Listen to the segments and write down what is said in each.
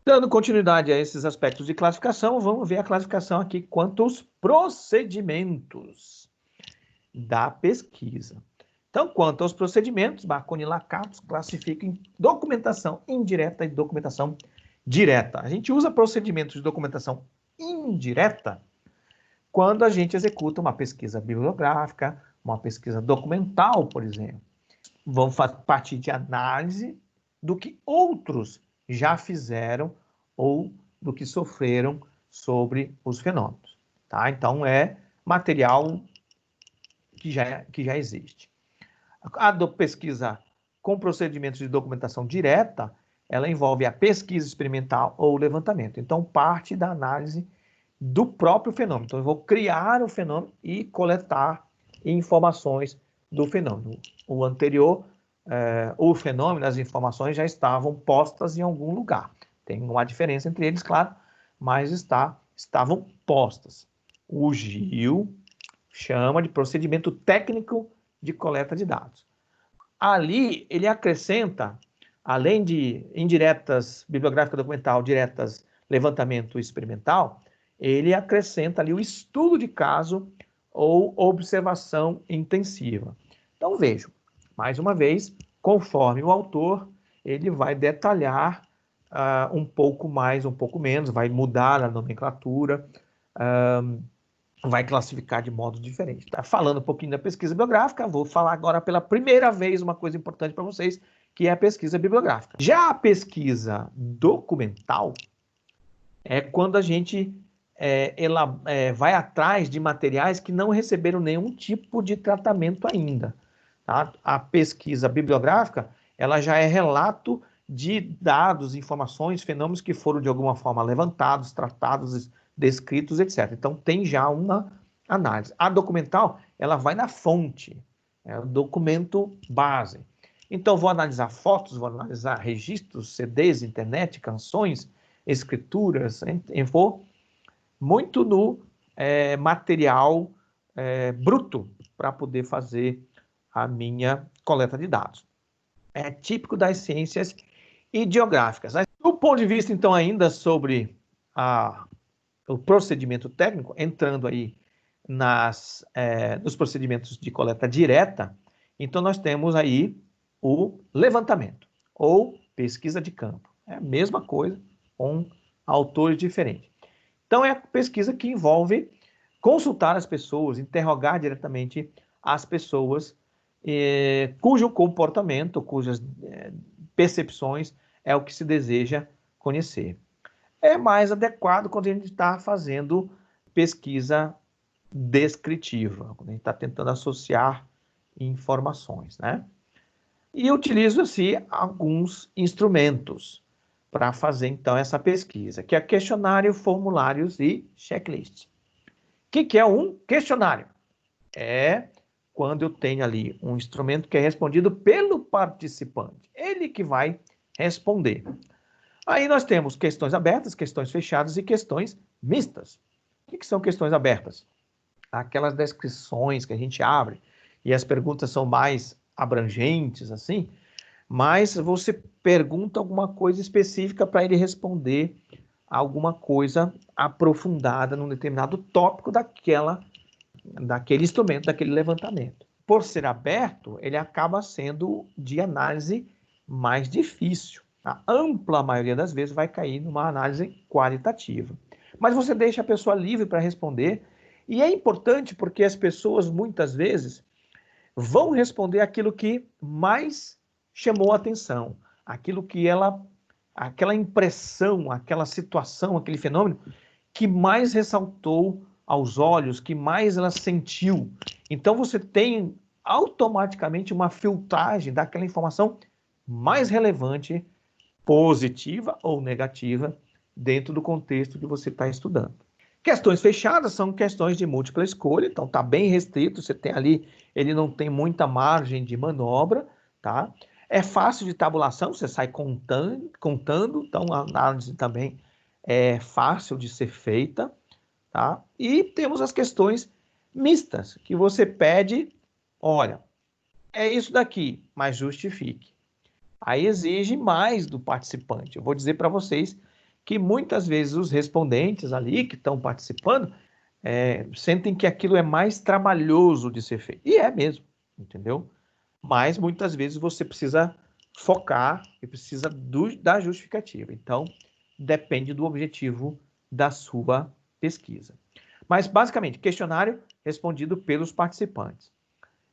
Dando continuidade a esses aspectos de classificação, vamos ver a classificação aqui quanto aos procedimentos da pesquisa. Então, quanto aos procedimentos, Marconi e Lakatos classificam em documentação indireta e documentação direta. A gente usa procedimentos de documentação indireta quando a gente executa uma pesquisa bibliográfica, uma pesquisa documental, por exemplo. Vamos partir de análise do que outros já fizeram ou do que sofreram sobre os fenômenos. Tá? Então, é material que já existe. A pesquisa com procedimentos de documentação direta, ela envolve a pesquisa experimental ou levantamento. Então, parte da análise do próprio fenômeno. Então, eu vou criar o fenômeno e coletar informações do fenômeno. O anterior, o fenômeno, as informações já estavam postas em algum lugar. Tem uma diferença entre eles, claro, mas estavam postas. O Gil chama de procedimento técnico de coleta de dados. Ali, ele acrescenta, além de indiretas, bibliográfica documental, diretas, levantamento experimental, ele acrescenta ali o estudo de caso ou observação intensiva. Então, vejam, mais uma vez, conforme o autor, ele vai detalhar um pouco mais, um pouco menos, vai mudar a nomenclatura, vai classificar de modo diferente. Tá? Falando um pouquinho da pesquisa bibliográfica, vou falar agora pela primeira vez uma coisa importante para vocês, que é a pesquisa bibliográfica. Já a pesquisa documental é quando a gente vai atrás de materiais que não receberam nenhum tipo de tratamento ainda. Tá? A pesquisa bibliográfica, ela já é relato de dados, informações, fenômenos que foram de alguma forma levantados, tratados, descritos, etc. Então, tem já uma análise. A documental, ela vai na fonte, é o documento base. Então, vou analisar fotos, vou analisar registros, CDs, internet, canções, escrituras, eu vou muito no material bruto para poder fazer a minha coleta de dados. É típico das ciências ideográficas. Do ponto de vista, então, ainda sobre o procedimento técnico, entrando aí nos procedimentos de coleta direta, então nós temos aí o levantamento ou pesquisa de campo. É a mesma coisa, com autores diferentes. Então, é a pesquisa que envolve consultar as pessoas, interrogar diretamente as pessoas cujo comportamento, cujas percepções é o que se deseja conhecer. É mais adequado quando a gente está fazendo pesquisa descritiva, quando a gente está tentando associar informações, né? E utilizo-se alguns instrumentos para fazer, então, essa pesquisa, que é questionário, formulários e checklist. O que é um questionário? É quando eu tenho ali um instrumento que é respondido pelo participante. Ele que vai responder. Aí nós temos questões abertas, questões fechadas e questões mistas. O que são questões abertas? Aquelas descrições que a gente abre e as perguntas são mais abrangentes, assim, mas você pergunta alguma coisa específica para ele responder alguma coisa aprofundada num determinado tópico daquele instrumento, daquele levantamento. Por ser aberto, ele acaba sendo de análise mais difícil. A ampla maioria das vezes vai cair numa análise qualitativa. Mas você deixa a pessoa livre para responder, e é importante porque as pessoas muitas vezes vão responder aquilo que mais chamou a atenção, aquilo que aquela impressão, aquela situação, aquele fenômeno que mais ressaltou aos olhos, que mais ela sentiu. Então você tem automaticamente uma filtragem daquela informação mais relevante, positiva ou negativa, dentro do contexto que você está estudando. Questões fechadas são questões de múltipla escolha, então está bem restrito, você tem ali, ele não tem muita margem de manobra, tá? É fácil de tabulação, você sai contando, então a análise também é fácil de ser feita, tá? E temos as questões mistas, que você pede, olha, é isso daqui, mas justifique. Aí exige mais do participante. Eu vou dizer para vocês que muitas vezes os respondentes ali que estão participando sentem que aquilo é mais trabalhoso de ser feito. E é mesmo, entendeu? Mas muitas vezes você precisa focar e precisa da justificativa. Então, depende do objetivo da sua pesquisa. Mas, basicamente, questionário respondido pelos participantes.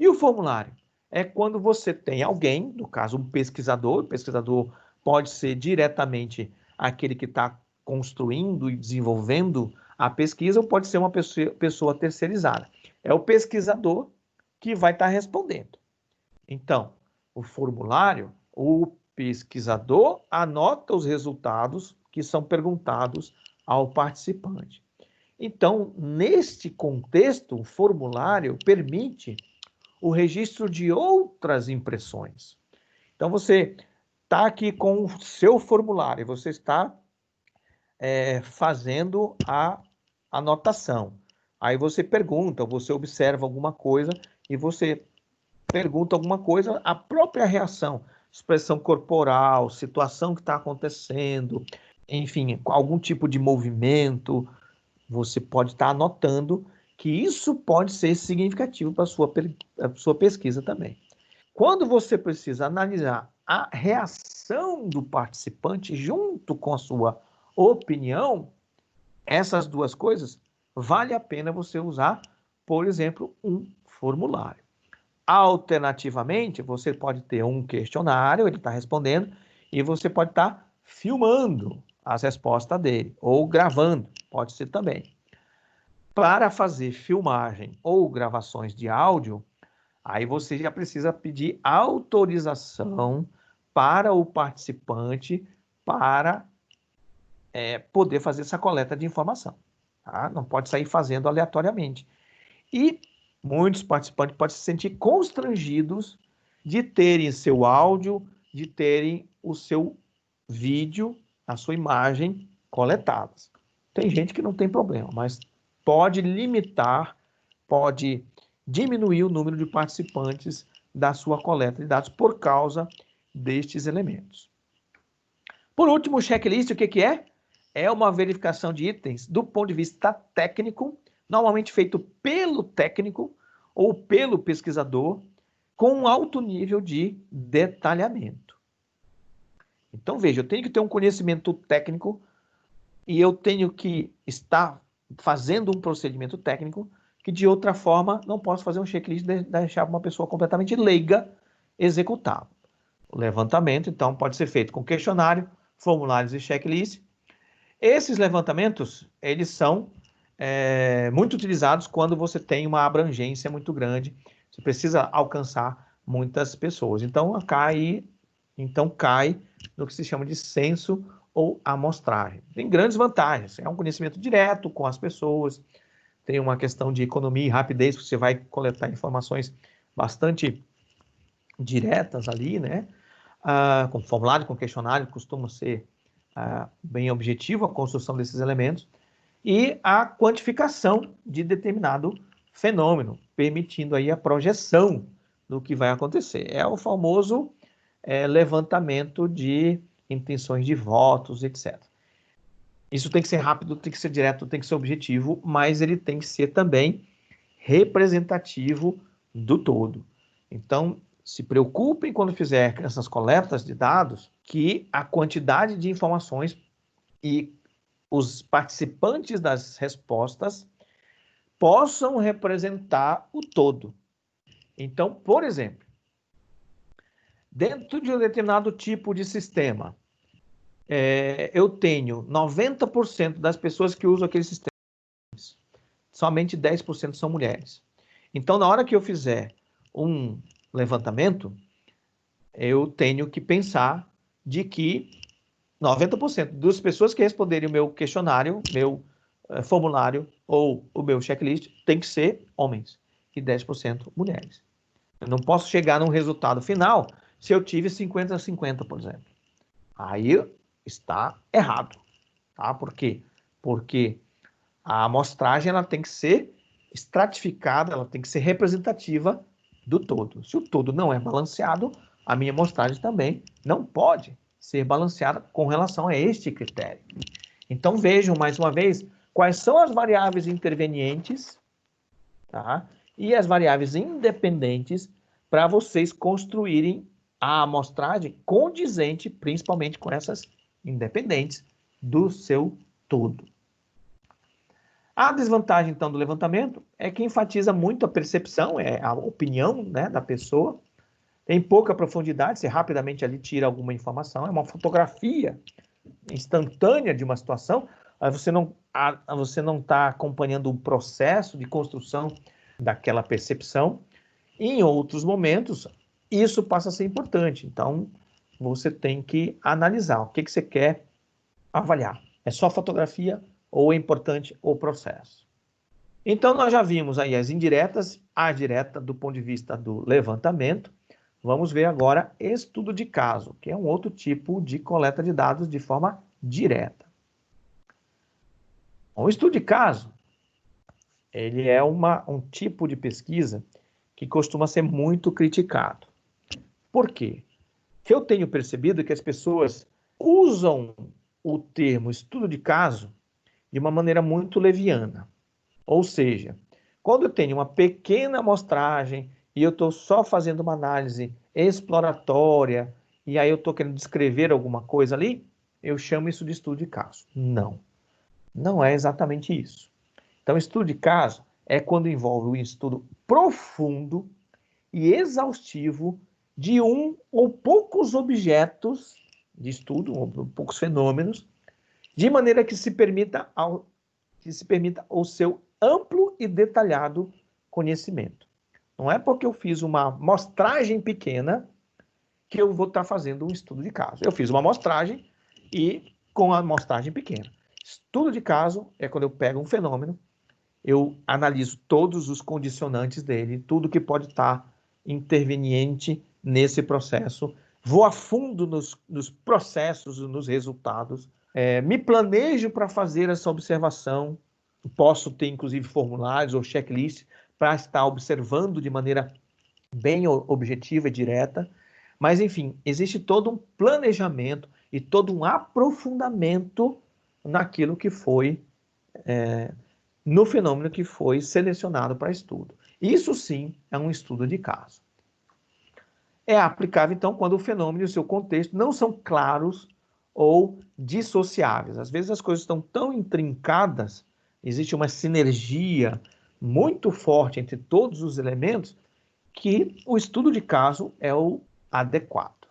E o formulário? É quando você tem alguém, no caso um pesquisador, o pesquisador pode ser diretamente aquele que está construindo e desenvolvendo a pesquisa, ou pode ser uma pessoa terceirizada. É o pesquisador que vai estar respondendo. Então, o formulário, o pesquisador anota os resultados que são perguntados ao participante. Então, neste contexto, o formulário permite o registro de outras impressões. Então, você está aqui com o seu formulário, você está fazendo a anotação. Aí você pergunta, você observa alguma coisa e você pergunta alguma coisa, a própria reação, expressão corporal, situação que está acontecendo, enfim, algum tipo de movimento, você pode estar anotando que isso pode ser significativo para a sua pesquisa também. Quando você precisa analisar a reação do participante junto com a sua opinião, essas duas coisas, vale a pena você usar, por exemplo, um formulário. Alternativamente, você pode ter um questionário, ele está respondendo, e você pode estar filmando as respostas dele, ou gravando, pode ser também. Para fazer filmagem ou gravações de áudio, aí você já precisa pedir autorização para o participante para poder fazer essa coleta de informação. Tá? Não pode sair fazendo aleatoriamente. E muitos participantes podem se sentir constrangidos de terem seu áudio, de terem o seu vídeo, a sua imagem coletadas. Tem gente que não tem problema, mas pode limitar, pode diminuir o número de participantes da sua coleta de dados por causa destes elementos. Por último, o checklist, o que é? É uma verificação de itens do ponto de vista técnico, normalmente feito pelo técnico ou pelo pesquisador, com um alto nível de detalhamento. Então, veja, eu tenho que ter um conhecimento técnico e eu tenho que estar fazendo um procedimento técnico que, de outra forma, não posso fazer um checklist e deixar uma pessoa completamente leiga executar. O levantamento, então, pode ser feito com questionário, formulários e checklist. Esses levantamentos, eles são muito utilizados quando você tem uma abrangência muito grande, você precisa alcançar muitas pessoas. Então, cai no que se chama de censo ou amostragem. Tem grandes vantagens, é um conhecimento direto com as pessoas, tem uma questão de economia e rapidez, você vai coletar informações bastante diretas ali, né? Com formulário, com questionário, costuma ser bem objetivo a construção desses elementos, e a quantificação de determinado fenômeno, permitindo aí a projeção do que vai acontecer. É o famoso levantamento de intenções de votos, etc. Isso tem que ser rápido, tem que ser direto, tem que ser objetivo, mas ele tem que ser também representativo do todo. Então, se preocupem quando fizer essas coletas de dados, que a quantidade de informações e os participantes das respostas possam representar o todo. Então, por exemplo, dentro de um determinado tipo de sistema, eu tenho 90% das pessoas que usam aquele sistema, somente 10% são mulheres. Então, na hora que eu fizer um levantamento, eu tenho que pensar de que 90% das pessoas que responderem o meu questionário, meu formulário ou o meu checklist tem que ser homens e 10% mulheres. Eu não posso chegar num resultado final se eu tive 50-50, por exemplo. Aí está errado. Tá? Por quê? Porque a amostragem ela tem que ser estratificada, ela tem que ser representativa do todo. Se o todo não é balanceado, a minha amostragem também não pode ser balanceada com relação a este critério. Então, vejam mais uma vez quais são as variáveis intervenientes, tá? E as variáveis independentes para vocês construírem a amostragem condizente, principalmente com essas independentes do seu todo. A desvantagem, então, do levantamento é que enfatiza muito a percepção, a opinião, né, da pessoa, tem pouca profundidade, você rapidamente ali tira alguma informação, é uma fotografia instantânea de uma situação, você não está acompanhando o processo de construção daquela percepção. Em outros momentos, isso passa a ser importante. Então, você tem que analisar o que você quer avaliar. É só fotografia ou é importante o processo? Então, nós já vimos aí as indiretas, a direta do ponto de vista do levantamento. Vamos ver agora estudo de caso, que é um outro tipo de coleta de dados de forma direta. O estudo de caso, ele é um tipo de pesquisa que costuma ser muito criticado. Por quê? Que eu tenho percebido que as pessoas usam o termo estudo de caso de uma maneira muito leviana. Ou seja, quando eu tenho uma pequena amostragem e eu estou só fazendo uma análise exploratória e aí eu estou querendo descrever alguma coisa ali, eu chamo isso de estudo de caso. Não, não é exatamente isso. Então, estudo de caso é quando envolve um estudo profundo e exaustivo de um ou poucos objetos de estudo, ou poucos fenômenos, de maneira que se permita o seu amplo e detalhado conhecimento. Não é porque eu fiz uma amostragem pequena que eu vou estar fazendo um estudo de caso. Eu fiz uma amostragem e com a amostragem pequena. Estudo de caso é quando eu pego um fenômeno, eu analiso todos os condicionantes dele, tudo que pode estar interveniente nesse processo, vou a fundo nos processos, nos resultados, me planejo para fazer essa observação, posso ter inclusive formulários ou checklists para estar observando de maneira bem objetiva e direta, mas enfim, existe todo um planejamento e todo um aprofundamento naquilo que foi no fenômeno que foi selecionado para estudo. Isso sim é um estudo de caso. É aplicável, então, quando o fenômeno e o seu contexto não são claros ou dissociáveis. Às vezes as coisas estão tão intrincadas, existe uma sinergia muito forte entre todos os elementos, que o estudo de caso é o adequado.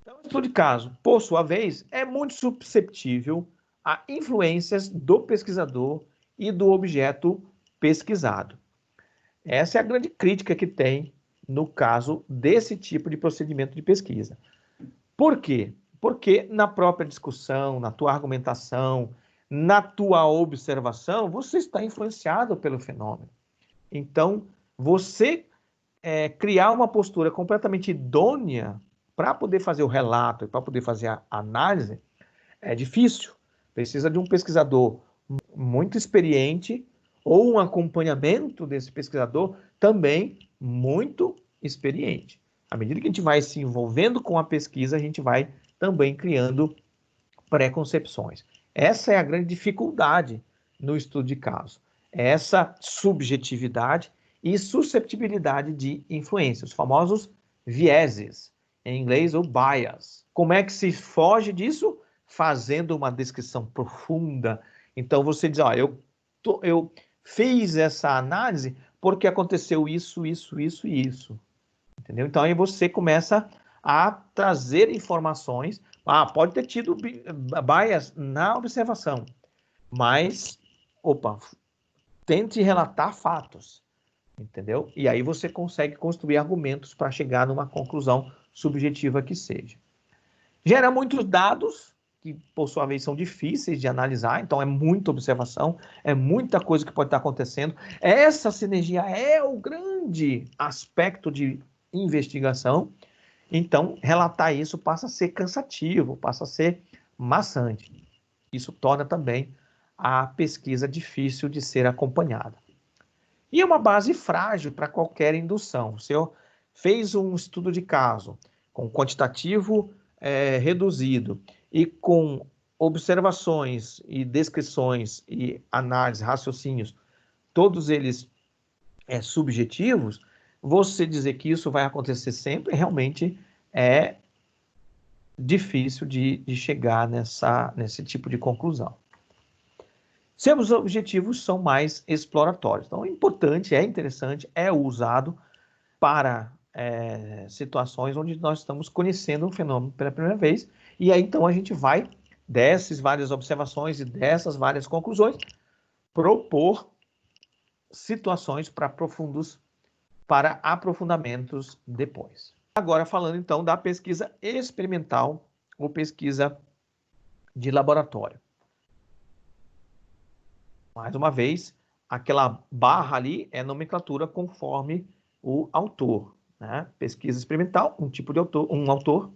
Então, o estudo de caso, por sua vez, é muito susceptível a influências do pesquisador e do objeto pesquisado. Essa é a grande crítica que tem no caso desse tipo de procedimento de pesquisa. Por quê? Porque na própria discussão, na tua argumentação, na tua observação, você está influenciado pelo fenômeno. Então, você criar uma postura completamente idônea para poder fazer o relato e para poder fazer a análise é difícil. Precisa de um pesquisador muito experiente ou um acompanhamento desse pesquisador também muito experiente. À medida que a gente vai se envolvendo com a pesquisa, a gente vai também criando preconcepções. Essa é a grande dificuldade no estudo de caso. Essa subjetividade e susceptibilidade de influência, os famosos vieses, em inglês o bias. Como é que se foge disso? Fazendo uma descrição profunda. Então você diz, ó, eu fiz essa análise porque aconteceu isso, isso, isso e isso. Entendeu? Então aí você começa a trazer informações. Pode ter tido bias na observação, mas, tente relatar fatos, entendeu? E aí você consegue construir argumentos para chegar numa conclusão subjetiva que seja. Gera muitos dados, que por sua vez são difíceis de analisar, então é muita observação, é muita coisa que pode estar acontecendo. Essa sinergia é o grande aspecto de investigação, então relatar isso passa a ser cansativo, passa a ser maçante. Isso torna também a pesquisa difícil de ser acompanhada. E é uma base frágil para qualquer indução. Se eu fez um estudo de caso com quantitativo reduzido e com observações e descrições e análise, raciocínios, todos eles subjetivos, você dizer que isso vai acontecer sempre realmente é difícil de chegar nesse tipo de conclusão. Seus objetivos são mais exploratórios. Então, é importante, é interessante, é usado para situações onde nós estamos conhecendo um fenômeno pela primeira vez, e aí então a gente vai, dessas várias observações e dessas várias conclusões, propor situações para aprofundamentos depois. Agora falando então da pesquisa experimental ou pesquisa de laboratório. Mais uma vez, aquela barra ali é nomenclatura conforme o autor, né? Pesquisa experimental, um tipo de autor, um autor.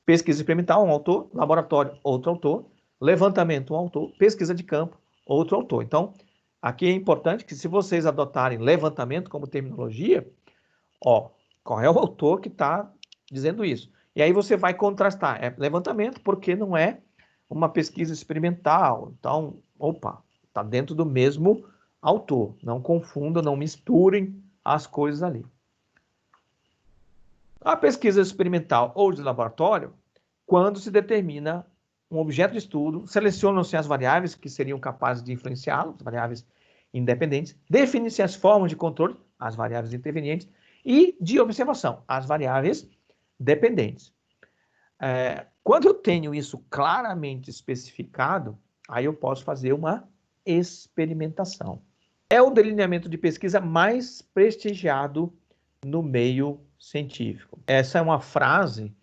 Pesquisa experimental, um autor. Laboratório, outro autor. Levantamento, um autor. Pesquisa de campo, outro autor. Então, aqui é importante que se vocês adotarem levantamento como terminologia, qual é o autor que está dizendo isso? E aí você vai contrastar. É levantamento porque não é uma pesquisa experimental. Então, está dentro do mesmo autor. Não confundam, não misturem as coisas ali. A pesquisa experimental ou de laboratório, quando se determina um objeto de estudo, selecionam-se as variáveis que seriam capazes de influenciá-lo, as variáveis independentes, definem-se as formas de controle, as variáveis intervenientes, e de observação, as variáveis dependentes. Quando eu tenho isso claramente especificado, aí eu posso fazer uma experimentação. É o delineamento de pesquisa mais prestigiado no meio científico. Essa é uma frase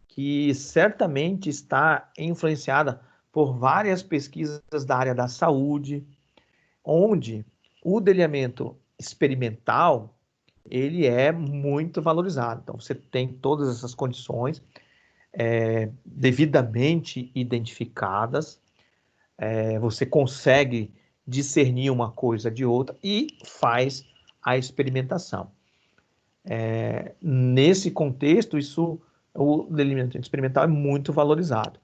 que certamente está influenciada por várias pesquisas da área da saúde, onde o delineamento experimental ele é muito valorizado. Então, você tem todas essas condições devidamente identificadas, você consegue discernir uma coisa de outra e faz a experimentação. Nesse contexto, o delineamento experimental é muito valorizado.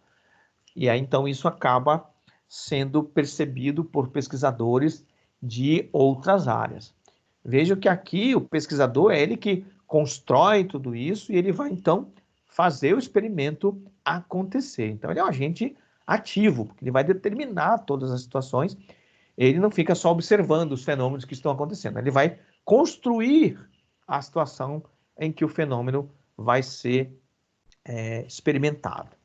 E aí, então, isso acaba sendo percebido por pesquisadores de outras áreas. Veja que aqui o pesquisador é ele que constrói tudo isso e ele vai, então, fazer o experimento acontecer. Então, ele é um agente ativo, porque ele vai determinar todas as situações. Ele não fica só observando os fenômenos que estão acontecendo, ele vai construir a situação em que o fenômeno vai ser experimentado.